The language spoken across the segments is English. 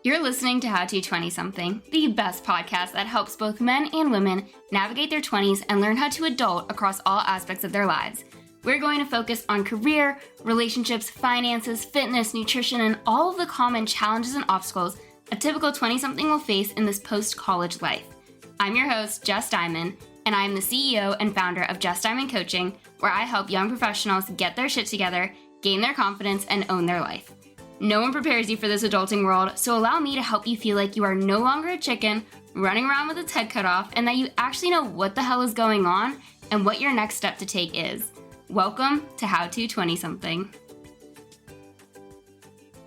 You're listening to How to 20-something, the best podcast that helps both men and women navigate their 20s and learn how to adult across all aspects of their lives. We're going to focus on career, relationships, finances, fitness, nutrition, and all of the common challenges and obstacles a typical 20-something will face in this post-college life. I'm your host, Jess Diamond, and I am the CEO and founder of Jess Diamond Coaching, where I help young professionals get their shit together, gain their confidence, and own their life. No one prepares you for this adulting world, so allow me to help you feel like you are no longer a chicken running around with its head cut off, and that you actually know what the hell is going on and what your next step to take is. Welcome to How to 20-something.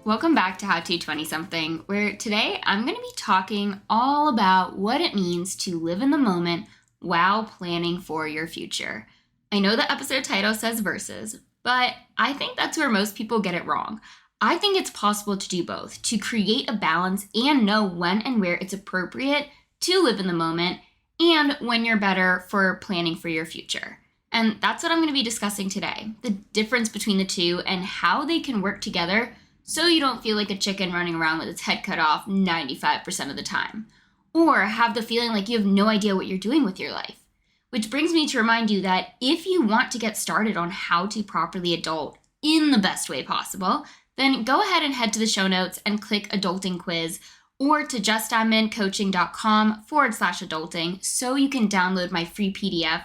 Welcome back to How to 20-something, where today I'm going to be talking all about what it means to live in the moment while planning for your future. I know the episode title says versus, but I think that's where most people get it wrong. I think it's possible to do both, to create a balance and know when and where it's appropriate to live in the moment and when you're better for planning for your future. And that's what I'm going to be discussing today, the difference between the two and how they can work together so you don't feel like a chicken running around with its head cut off 95% of the time, or have the feeling like you have no idea what you're doing with your life. Which brings me to remind you that if you want to get started on how to properly adult in the best way possible, then go ahead and head to the show notes and click Adulting Quiz or to justdiamondcoaching.com/adulting so you can download my free PDF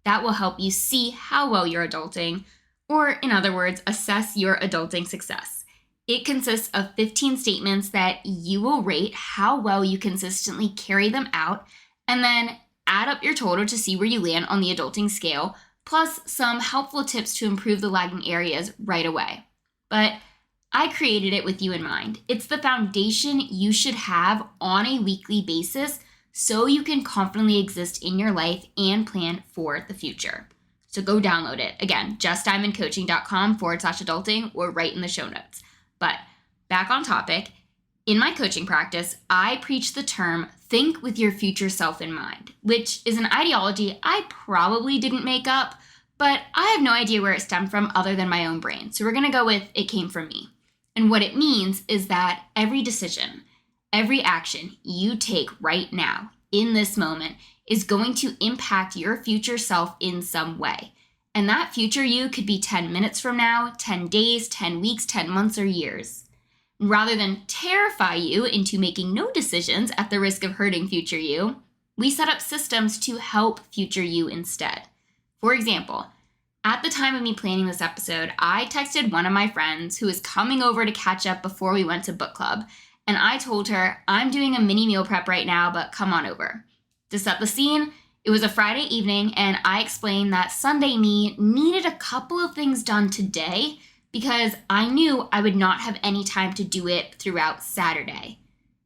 that will help you see how well you're adulting, or in other words, assess your adulting success. It consists of 15 statements that you will rate how well you consistently carry them out, and then add up your total to see where you land on the adulting scale, plus some helpful tips to improve the lagging areas right away. But I created it with you in mind. It's the foundation you should have on a weekly basis so you can confidently exist in your life and plan for the future. So go download it. Again, justdiamondcoaching.com/adulting or right in the show notes. But back on topic, in my coaching practice, I preach the term think with your future self in mind, which is an ideology I probably didn't make up, but I have no idea where it stemmed from other than my own brain. So we're going to go with it came from me. And what it means is that every decision, every action you take right now in this moment is going to impact your future self in some way. And that future you could be 10 minutes from now, 10 days, 10 weeks, 10 months, or years. Rather than terrify you into making no decisions at the risk of hurting future you, we set up systems to help future you instead. For example, at the time of me planning this episode, I texted one of my friends who was coming over to catch up before we went to book club, and I told her, I'm doing a mini meal prep right now, but come on over. To set the scene, it was a Friday evening, and I explained that Sunday me needed a couple of things done today because I knew I would not have any time to do it throughout Saturday.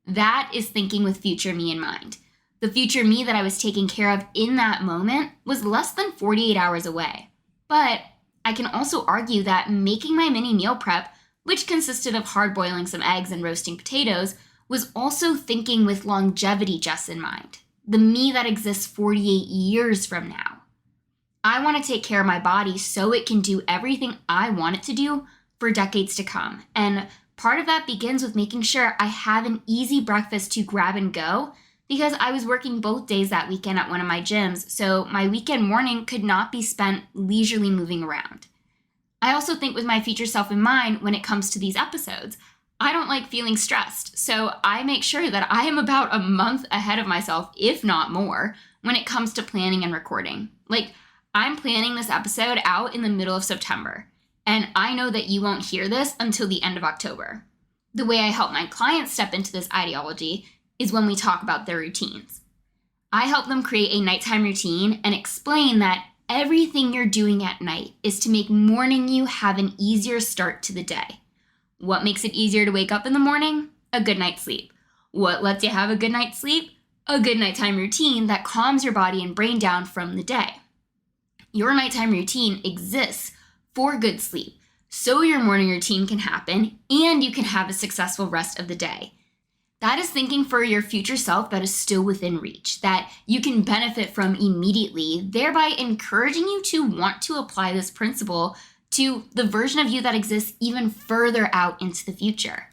That is thinking with future me in mind. The future me that I was taking care of in that moment was less than 48 hours away. But I can also argue that making my mini meal prep, which consisted of hard boiling some eggs and roasting potatoes, was also thinking with longevity just in mind. The me that exists 48 years from now. I want to take care of my body so it can do everything I want it to do for decades to come. And part of that begins with making sure I have an easy breakfast to grab and go, because I was working both days that weekend at one of my gyms, so my weekend morning could not be spent leisurely moving around. I also think with my future self in mind when it comes to these episodes. I don't like feeling stressed, so I make sure that I am about a month ahead of myself, if not more, when it comes to planning and recording. Like, I'm planning this episode out in the middle of September, and I know that you won't hear this until the end of October. The way I help my clients step into this ideology is when we talk about their routines. I help them create a nighttime routine and explain that everything you're doing at night is to make morning you have an easier start to the day. What makes it easier to wake up in the morning? A good night's sleep. What lets you have a good night's sleep? A good nighttime routine that calms your body and brain down from the day. Your nighttime routine exists for good sleep, so your morning routine can happen and you can have a successful rest of the day. That is thinking for your future self that is still within reach, that you can benefit from immediately, thereby encouraging you to want to apply this principle to the version of you that exists even further out into the future.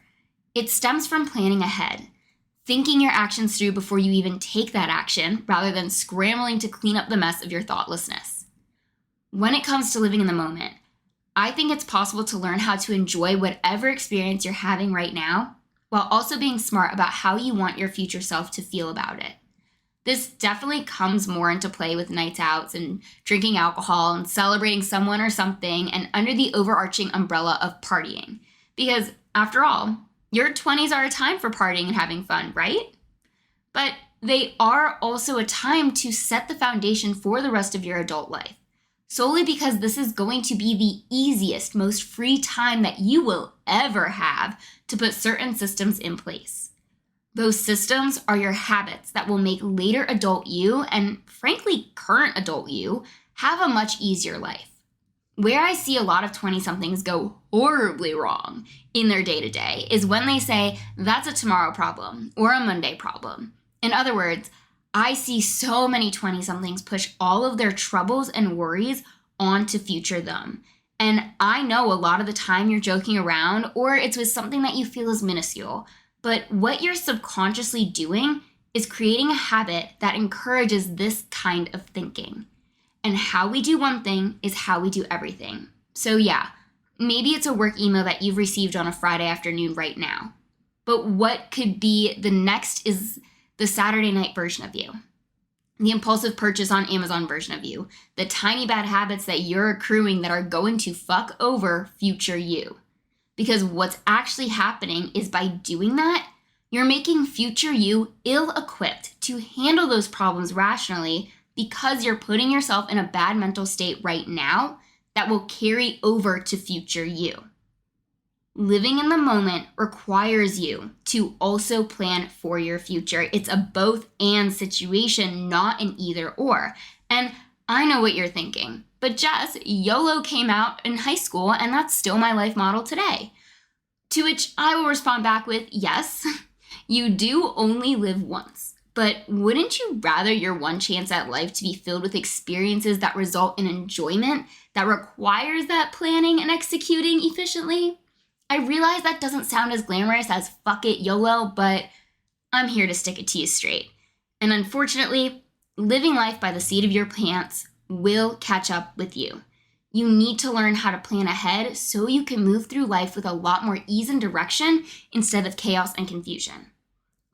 It stems from planning ahead, thinking your actions through before you even take that action, rather than scrambling to clean up the mess of your thoughtlessness. When it comes to living in the moment, I think it's possible to learn how to enjoy whatever experience you're having right now, while also being smart about how you want your future self to feel about it. This definitely comes more into play with nights out and drinking alcohol and celebrating someone or something, and under the overarching umbrella of partying. Because after all, your 20s are a time for partying and having fun, right? But they are also a time to set the foundation for the rest of your adult life, solely because this is going to be the easiest, most free time that you will ever have to put certain systems in place. Those systems are your habits that will make later adult you, and frankly, current adult you, have a much easier life. Where I see a lot of 20-somethings go horribly wrong in their day-to-day is when they say, that's a tomorrow problem or a Monday problem. In other words, I see so many 20-somethings push all of their troubles and worries onto future them. And I know a lot of the time you're joking around, or it's with something that you feel is minuscule. But what you're subconsciously doing is creating a habit that encourages this kind of thinking. And how we do one thing is how we do everything. So yeah, maybe it's a work email that you've received on a Friday afternoon right now. But what could be the next is the Saturday night version of you, the impulsive purchase on Amazon version of you, the tiny bad habits that you're accruing that are going to fuck over future you. Because what's actually happening is by doing that, you're making future you ill-equipped to handle those problems rationally, because you're putting yourself in a bad mental state right now that will carry over to future you. Living in the moment requires you to also plan for your future. It's a both and situation, not an either or. And I know what you're thinking, but Jess, YOLO came out in high school and that's still my life model today. To which I will respond back with, yes, you do only live once. But wouldn't you rather your one chance at life to be filled with experiences that result in enjoyment that requires that planning and executing efficiently? I realize that doesn't sound as glamorous as fuck it YOLO, but I'm here to stick it to you straight. And unfortunately, living life by the seat of your pants will catch up with you. You need to learn how to plan ahead so you can move through life with a lot more ease and direction instead of chaos and confusion.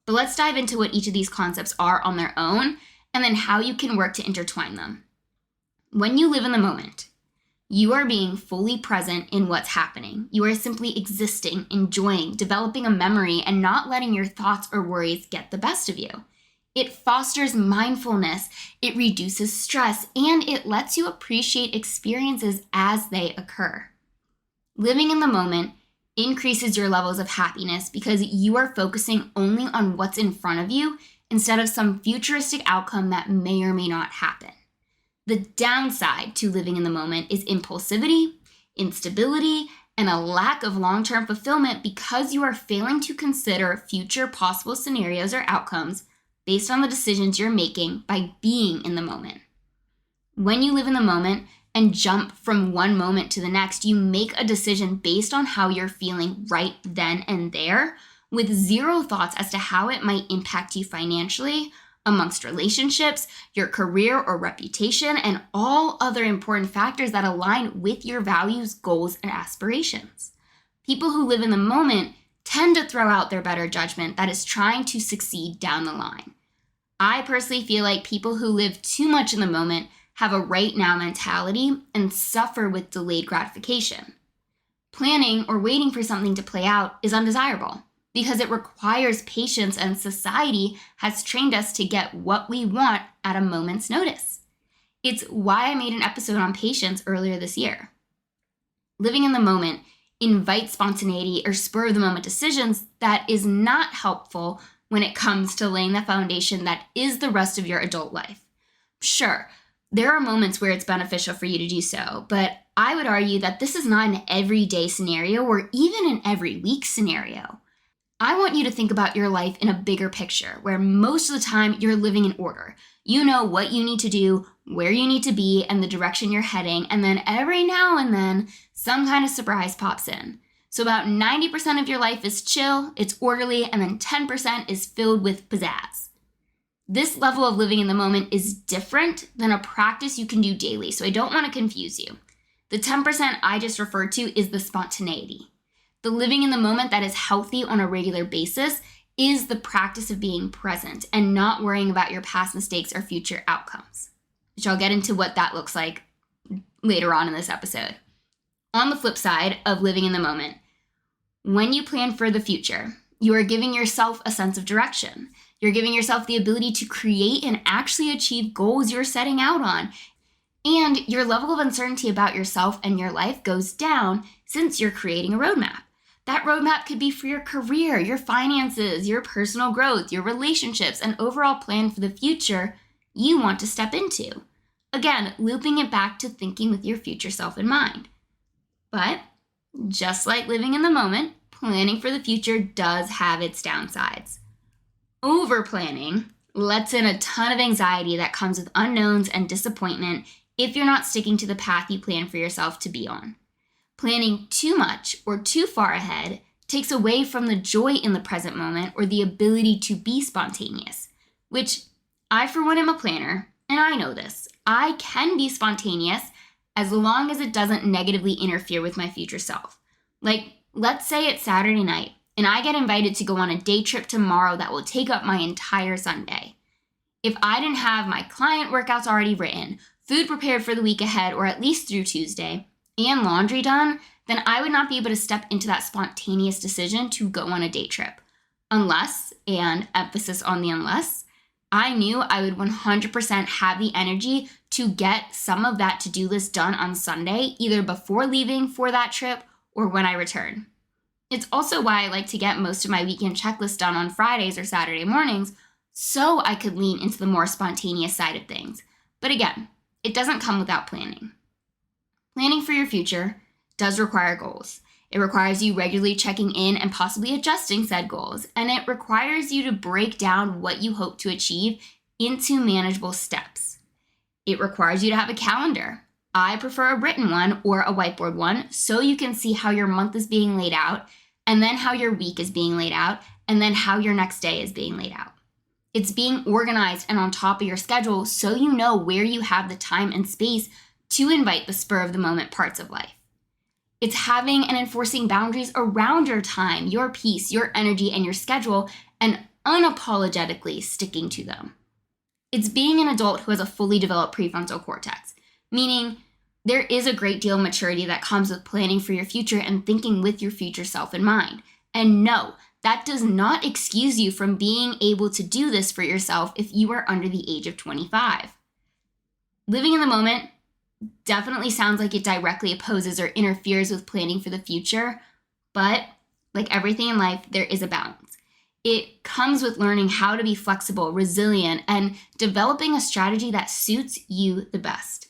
But let's dive into what each of these concepts are on their own, and then how you can work to intertwine them. When you live in the moment, you are being fully present in what's happening. You are simply existing, enjoying, developing a memory, and not letting your thoughts or worries get the best of you. It fosters mindfulness, it reduces stress, and it lets you appreciate experiences as they occur. Living in the moment increases your levels of happiness because you are focusing only on what's in front of you instead of some futuristic outcome that may or may not happen. The downside to living in the moment is impulsivity, instability, and a lack of long-term fulfillment because you are failing to consider future possible scenarios or outcomes based on the decisions you're making by being in the moment. When you live in the moment and jump from one moment to the next, you make a decision based on how you're feeling right then and there, with zero thoughts as to how it might impact you financially, amongst relationships, your career or reputation, and all other important factors that align with your values, goals, and aspirations. People who live in the moment tend to throw out their better judgment that is trying to succeed down the line. I personally feel like people who live too much in the moment have a right now mentality and suffer with delayed gratification. Planning or waiting for something to play out is undesirable because it requires patience, and society has trained us to get what we want at a moment's notice. It's why I made an episode on patience earlier this year. Living in the moment invites spontaneity or spur of the moment decisions that is not helpful when it comes to laying the foundation that is the rest of your adult life. Sure, there are moments where it's beneficial for you to do so, but I would argue that this is not an everyday scenario or even an every week scenario. I want you to think about your life in a bigger picture where most of the time you're living in order. You know what you need to do, where you need to be, and the direction you're heading, and then every now and then some kind of surprise pops in. So about 90% of your life is chill, it's orderly, and then 10% is filled with pizzazz. This level of living in the moment is different than a practice you can do daily, so I don't want to confuse you. The 10% I just referred to is the spontaneity. The living in the moment that is healthy on a regular basis is the practice of being present and not worrying about your past mistakes or future outcomes, which I'll get into what that looks like later on in this episode. On the flip side of living in the moment, when you plan for the future, you are giving yourself a sense of direction. You're giving yourself the ability to create and actually achieve goals you're setting out on. And your level of uncertainty about yourself and your life goes down since you're creating a roadmap. That roadmap could be for your career, your finances, your personal growth, your relationships, and overall plan for the future you want to step into. Again, looping it back to thinking with your future self in mind. But just like living in the moment, planning for the future does have its downsides. Over-planning lets in a ton of anxiety that comes with unknowns and disappointment if you're not sticking to the path you plan for yourself to be on. Planning too much or too far ahead takes away from the joy in the present moment or the ability to be spontaneous, which I, for one, am a planner, and I know this. I can be spontaneous as long as it doesn't negatively interfere with my future self. Like, let's say it's Saturday night, and I get invited to go on a day trip tomorrow that will take up my entire Sunday. If I didn't have my client workouts already written, food prepared for the week ahead or at least through Tuesday, and laundry done, then I would not be able to step into that spontaneous decision to go on a day trip. Unless, and emphasis on the unless, I knew I would 100% have the energy to get some of that to-do list done on Sunday, either before leaving for that trip or when I return. It's also why I like to get most of my weekend checklist done on Fridays or Saturday mornings so I could lean into the more spontaneous side of things. But again, it doesn't come without planning. Planning for your future does require goals. It requires you regularly checking in and possibly adjusting said goals, and it requires you to break down what you hope to achieve into manageable steps. It requires you to have a calendar. I prefer a written one or a whiteboard one so you can see how your month is being laid out, and then how your week is being laid out, and then how your next day is being laid out. It's being organized and on top of your schedule so you know where you have the time and space to invite the spur of the moment parts of life. It's having and enforcing boundaries around your time, your peace, your energy, and your schedule, and unapologetically sticking to them. It's being an adult who has a fully developed prefrontal cortex, meaning there is a great deal of maturity that comes with planning for your future and thinking with your future self in mind. And no, that does not excuse you from being able to do this for yourself if you are under the age of 25. Living in the moment definitely sounds like it directly opposes or interferes with planning for the future, but like everything in life, there is a balance. It comes with learning how to be flexible, resilient, and developing a strategy that suits you the best.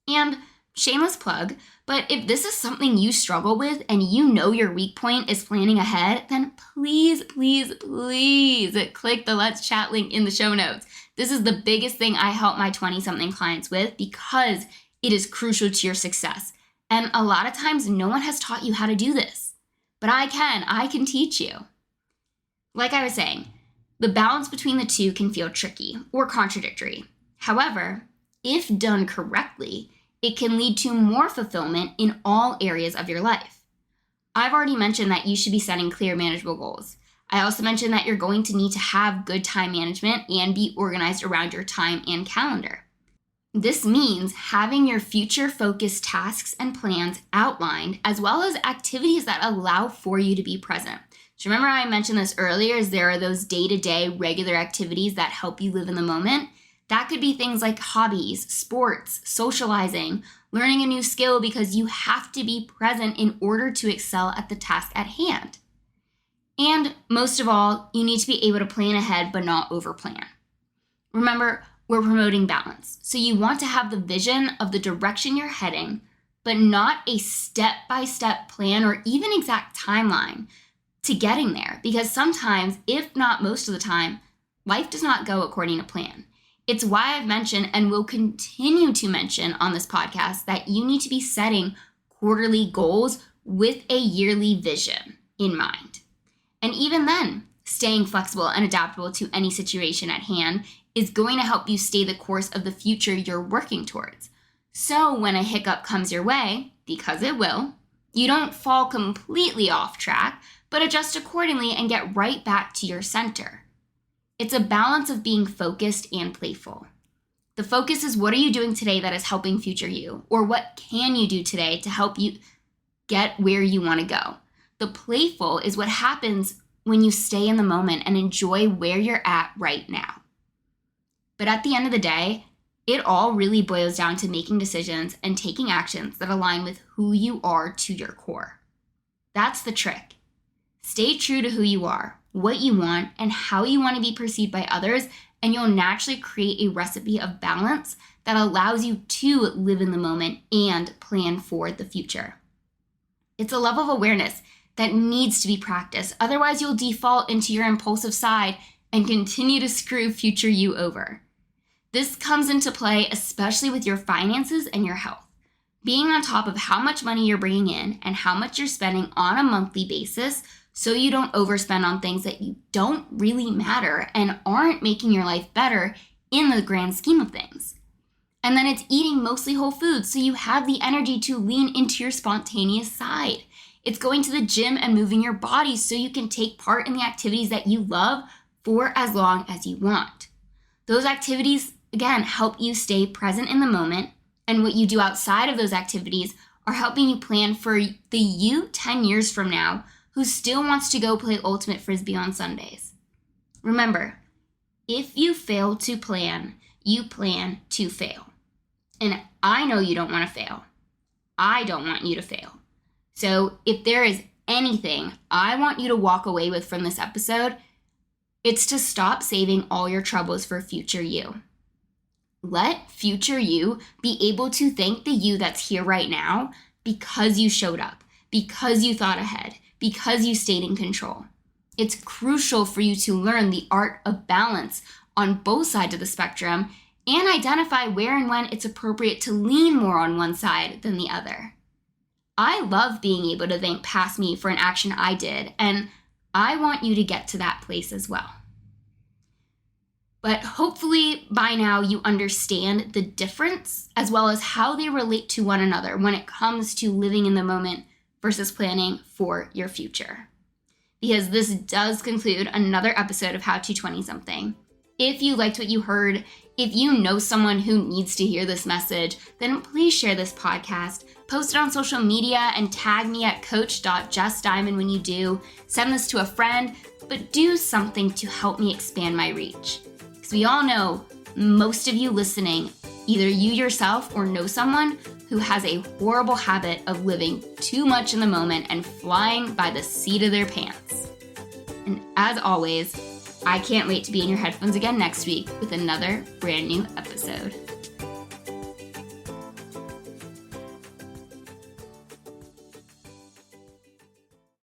And shameless plug, but if this is something you struggle with and you know your weak point is planning ahead, then please, please, please click the Let's Chat link in the show notes. This is the biggest thing I help my 20-something clients with because it is crucial to your success. And a lot of times no one has taught you how to do this, but I can teach you. Like I was saying, the balance between the two can feel tricky or contradictory. However, if done correctly, it can lead to more fulfillment in all areas of your life. I've already mentioned that you should be setting clear, manageable goals. I also mentioned that you're going to need to have good time management and be organized around your time and calendar. This means having your future-focused tasks and plans outlined, as well as activities that allow for you to be present. So remember I mentioned this earlier, is there are those day-to-day regular activities that help you live in the moment? That could be things like hobbies, sports, socializing, learning a new skill because you have to be present in order to excel at the task at hand. And most of all, you need to be able to plan ahead but not overplan. Remember, we're promoting balance. So you want to have the vision of the direction you're heading, but not a step-by-step plan or even exact timeline to getting there. Because sometimes, if not most of the time, life does not go according to plan. It's why I've mentioned and will continue to mention on this podcast that you need to be setting quarterly goals with a yearly vision in mind. And even then, staying flexible and adaptable to any situation at hand is going to help you stay the course of the future you're working towards. So when a hiccup comes your way, because it will, you don't fall completely off track, but adjust accordingly and get right back to your center. It's a balance of being focused and playful. The focus is, what are you doing today that is helping future you? Or what can you do today to help you get where you want to go? The playful is what happens when you stay in the moment and enjoy where you're at right now. But at the end of the day, it all really boils down to making decisions and taking actions that align with who you are to your core. That's the trick. Stay true to who you are, what you want, and how you want to be perceived by others, and you'll naturally create a recipe of balance that allows you to live in the moment and plan for the future. It's a level of awareness that needs to be practiced. Otherwise, you'll default into your impulsive side and continue to screw future you over. This comes into play especially with your finances and your health. Being on top of how much money you're bringing in and how much you're spending on a monthly basis so you don't overspend on things that you don't really matter and aren't making your life better in the grand scheme of things. And then it's eating mostly whole foods so you have the energy to lean into your spontaneous side. It's going to the gym and moving your body so you can take part in the activities that you love for as long as you want. Those activities, again, help you stay present in the moment, and what you do outside of those activities are helping you plan for the you 10 years from now who still wants to go play ultimate frisbee on Sundays. Remember, if you fail to plan, you plan to fail. And I know you don't want to fail. I don't want you to fail. So if there is anything I want you to walk away with from this episode, it's to stop saving all your troubles for future you. Let future you be able to thank the you that's here right now because you showed up, because you thought ahead, because you stayed in control. It's crucial for you to learn the art of balance on both sides of the spectrum and identify where and when it's appropriate to lean more on one side than the other. I love being able to thank past me for an action I did, and I want you to get to that place as well. But hopefully by now you understand the difference as well as how they relate to one another when it comes to living in the moment versus planning for your future. Because this does conclude another episode of How to 20-something. If you liked what you heard, if you know someone who needs to hear this message, then please share this podcast, post it on social media, and tag me at coach.justdiamond when you do. Send this to a friend, but do something to help me expand my reach. Because we all know, most of you listening, either you yourself or know someone who has a horrible habit of living too much in the moment and flying by the seat of their pants. And as always, I can't wait to be in your headphones again next week with another brand new episode.